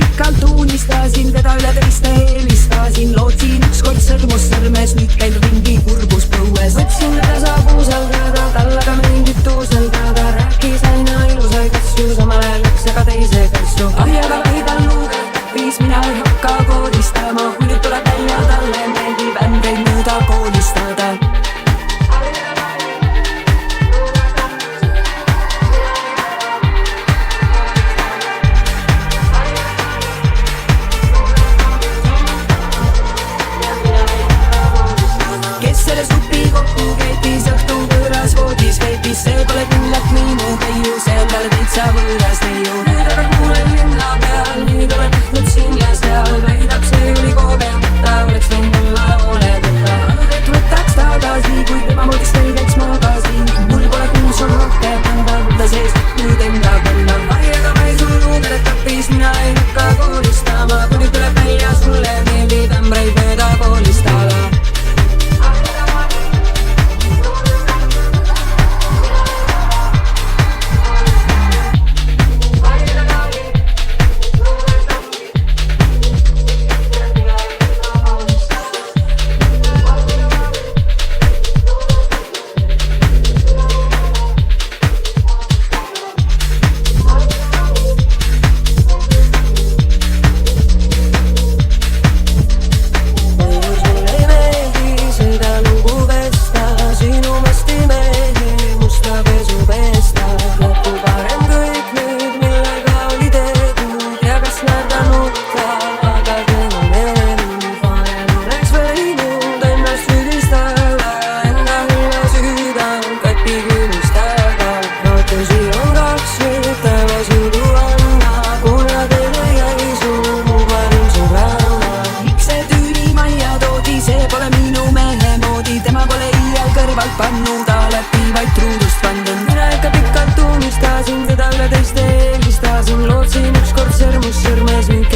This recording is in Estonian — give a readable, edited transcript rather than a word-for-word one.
pikalt unistasin teda üle teiste eelistasin, lootsin ükskord sõrmus sõrmes, nüüd käin ringi kurbus põues. võtsin teda saab usaldada, tal aga mingit tuuseldada, rääkis aina ilusaid asju, samal ajal läks aga teise kassu. ahjaga vaidal luugelt viis, mina ei hakka koolistama, kui nüüd tuleb välja, talle meeldib ämbreid mööda koolistada. Selles tupi kokku keetis, õhtu võõras voodis veebis, see pole kindlalt minu peiu, see on talle täitsa võõras neiu. nüüd aga kuulen linna peal, nüüd olen tehtud siin ja seal, väidab see oli kogenud, ta oleks võinud olla hooledeta. et võtaks tagasi, kui tema mõõdis selgeks magasin, mul pole kuus on rohkem anda, võtta sees nüüd enda panna. aiaga ma ei surnud, et õppis, mina ei hakka koolistama, kui nüüd tuleb välja, sulle meeldib ämbreid mööda koolistada. pannud, alati vaid truudust vandun. mina ikka pikalt unistasin teda üle teiste eelistasin, lootsin ükskord sõrmus sõrmes nüüd